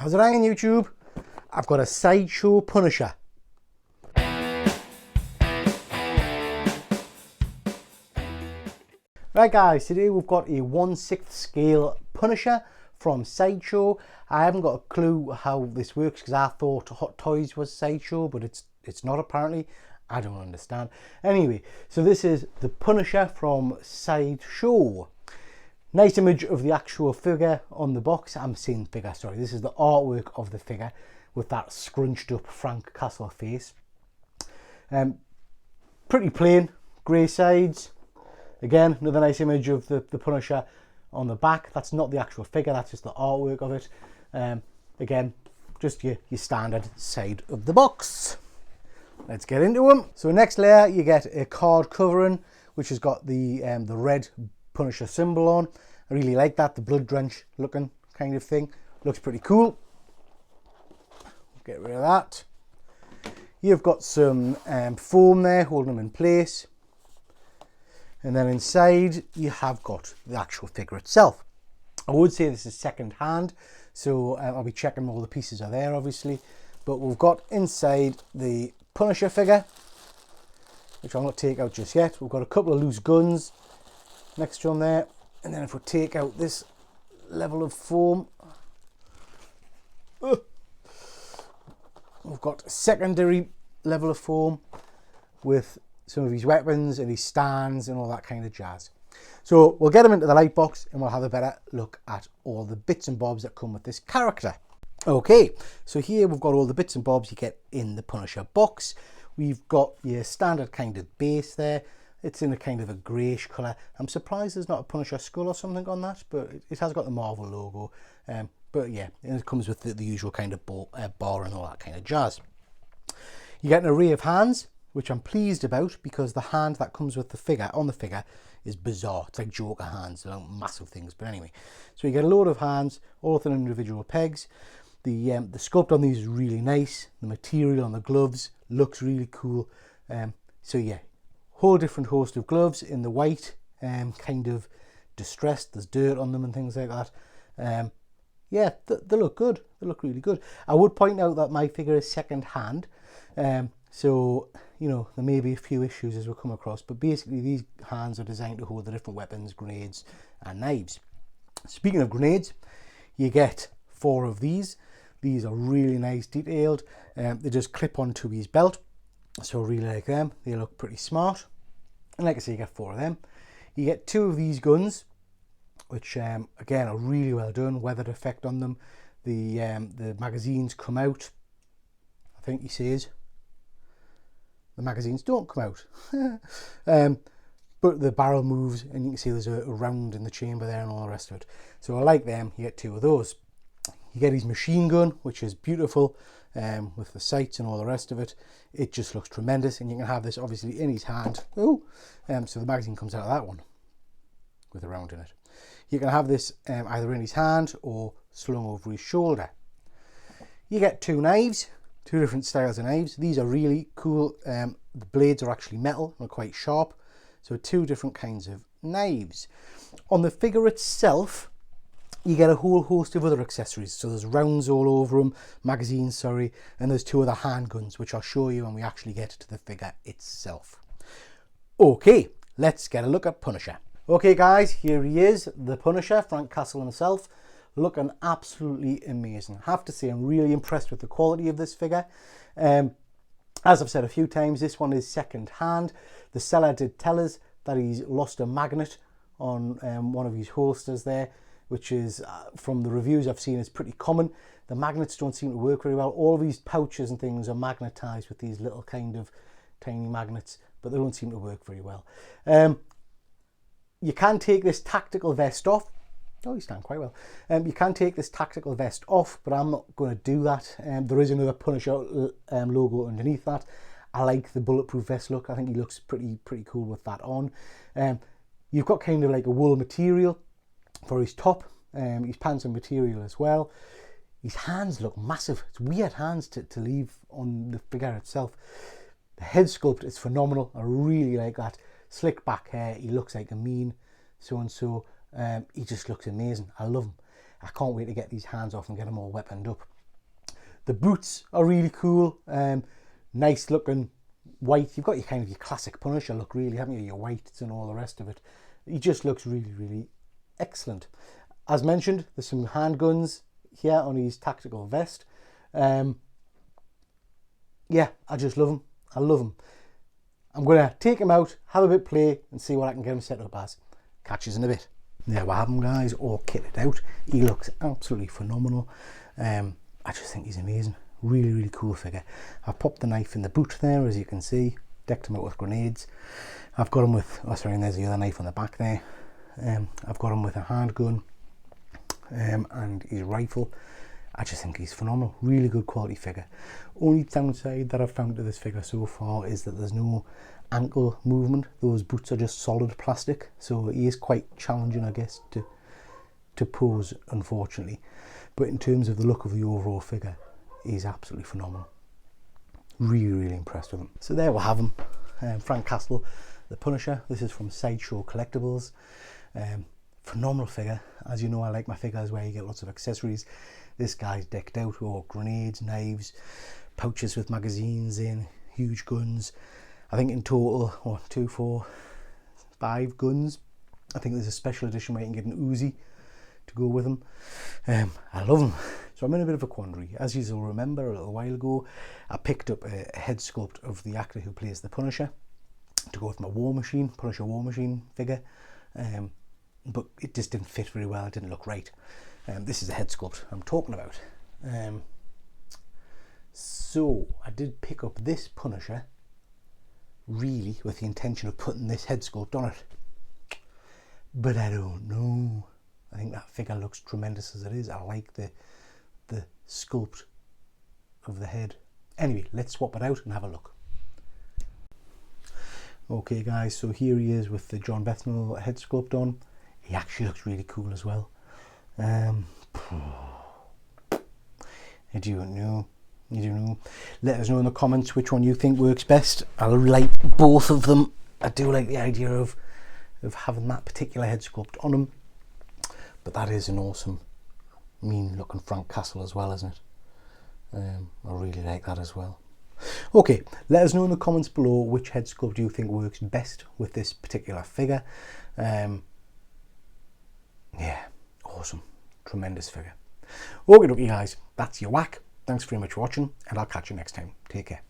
How's it going, YouTube? I've got a Sideshow Punisher. Right guys, today we've got a 1/6 scale Punisher from Sideshow. I haven't got a clue how this works because I thought Hot Toys was Sideshow, but it's not apparently. I don't understand. Anyway, so this is the Punisher from Sideshow. Nice image of the actual figure on the box. I'm saying figure, sorry. This is the artwork of the figure with that scrunched up Frank Castle face. Pretty plain, grey sides. Again, another nice image of the Punisher on the back. That's not the actual figure, that's just the artwork of it. Again, just your standard side of the box. Let's get into them. So next layer, you get a card covering, which has got the red Punisher symbol on. I really like that, the blood drench looking kind of thing. Looks pretty cool. Get rid of that. You've got some foam there holding them in place. And then inside you have got the actual figure itself. I would say this is second hand, so I'll be checking all the pieces are there obviously. But we've got inside the Punisher figure, which I'll not take out just yet. We've got a couple of loose guns next to them there. And then if we take out this level of foam, we've got a secondary level of foam with some of his weapons and his stands and all that kind of jazz. So we'll get them into the light box and we'll have a better look at all the bits and bobs that come with this character. Okay, so here we've got all the bits and bobs you get in the Punisher box. We've got your standard kind of base there. It's in a kind of a greyish colour. I'm surprised there's not a Punisher skull or something on that, but it has got the Marvel logo. But yeah, and it comes with the usual kind of bar and all that kind of jazz. You get an array of hands, which I'm pleased about because the hand that comes with the figure, on the figure, is bizarre. It's like Joker hands, they're like massive things. But anyway, so you get a load of hands, all with individual pegs. The sculpt on these is really nice. The material on the gloves looks really cool. So yeah, whole different host of gloves in the white, kind of distressed. There's dirt on them and things like that. Yeah, they look good. They look really good. I would point out that my figure is second hand. So, you know, there may be a few issues as we come across, but basically these hands are designed to hold the different weapons, grenades and knives. Speaking of grenades, you get 4 of these. These are really nice, detailed. They just clip onto his belt. So I really like them. They look pretty smart. And like I say, you get 4 of them. You get 2 of these guns, which again are really well done. Weathered effect on them. The magazines come out. I think he says the magazines don't come out. But the barrel moves and you can see there's a round in the chamber there and all the rest of it. So I like them. You get 2 of those. You get his machine gun, which is beautiful, with the sights and all the rest of it. It just looks tremendous, and you can have this obviously in his hand. Oh, so the magazine comes out of that one with a round in it. You can have this either in his hand or slung over his shoulder. You get 2 knives, 2 different styles of knives. These are really cool. The blades are actually metal and are quite sharp. So 2 different kinds of knives. On the figure itself, you get a whole host of other accessories. So there's rounds all over them, magazines, sorry, and there's 2 other handguns, which I'll show you when we actually get to the figure itself. Okay, let's get a look at Punisher. Okay guys, here he is, the Punisher, Frank Castle himself, looking absolutely amazing. I have to say I'm really impressed with the quality of this figure. As I've said a few times, this one is second hand. The seller did tell us that he's lost a magnet on one of his holsters there, which is, from the reviews I've seen, is pretty common. The magnets don't seem to work very well. All of these pouches and things are magnetized with these little kind of tiny magnets, but they don't seem to work very well. You can take this tactical vest off. Oh, you stand quite well. You can take this tactical vest off, but I'm not going to do that. There is another Punisher logo underneath that. I like the bulletproof vest look. I think he looks pretty cool with that on. You've got kind of like a wool material for his top, his pants and material as well. His hands look massive. It's weird hands to leave on the figure itself. The head sculpt is phenomenal. I really like that. Slick back hair. He looks like a mean so-and-so. He just looks amazing. I love him. I can't wait to get these hands off and get them all weaponed up. The boots are really cool. Nice looking white. You've got your kind of your classic Punisher look, really, haven't you? Your whites and all the rest of it. He just looks really, really excellent. As mentioned, there's some handguns here on his tactical vest. Yeah, I just love him. I love him. I'm going to take him out, have a bit play, and see what I can get him set up as. Catch us in a bit. There we have him, guys, all kitted out. He looks absolutely phenomenal. I just think he's amazing. Really, really cool figure. I've popped the knife in the boot there, as you can see. Decked him out with grenades. I've got him with, oh sorry, and there's the other knife on the back there. I've got him with a handgun and his rifle. I just think he's phenomenal. Really good quality figure. Only downside that I've found to this figure so far is that there's no ankle movement. Those boots are just solid plastic, so he is quite challenging, I guess, to pose, unfortunately. But in terms of the look of the overall figure, he's absolutely phenomenal. Really, really impressed with him. So there we'll have him. Frank Castle, the Punisher. This is from Sideshow Collectibles. Phenomenal figure. As you know, I like my figures where you get lots of accessories. This guy's decked out with grenades, knives, pouches with magazines in, huge guns. I think in total, 1, 2, 4, 5 guns. I think there's a special edition where you can get an Uzi to go with him. I love him. So I'm in a bit of a quandary. As you will remember, a little while ago, I picked up a head sculpt of the actor who plays the Punisher to go with my War Machine, Punisher War Machine figure. But it just didn't fit very well. It didn't look right. This is the head sculpt I'm talking about. So I did pick up this Punisher really with the intention of putting this head sculpt on it. But I don't know. I think that figure looks tremendous as it is. I like the sculpt of the head. Anyway, let's swap it out and have a look. Okay guys, so here he is with the John Bethnal head sculpt on. He actually looks really cool as well. I do know. You do know. Let us know in the comments which one you think works best. I like both of them. I do like the idea of having that particular head sculpt on him. But that is an awesome, mean looking Frank Castle as well, isn't it? I really like that as well. Okay, let us know in the comments below which head sculpt you think works best with this particular figure. Yeah, awesome. Tremendous figure. Okay, guys, that's your whack. Thanks very much for watching, and I'll catch you next time. Take care.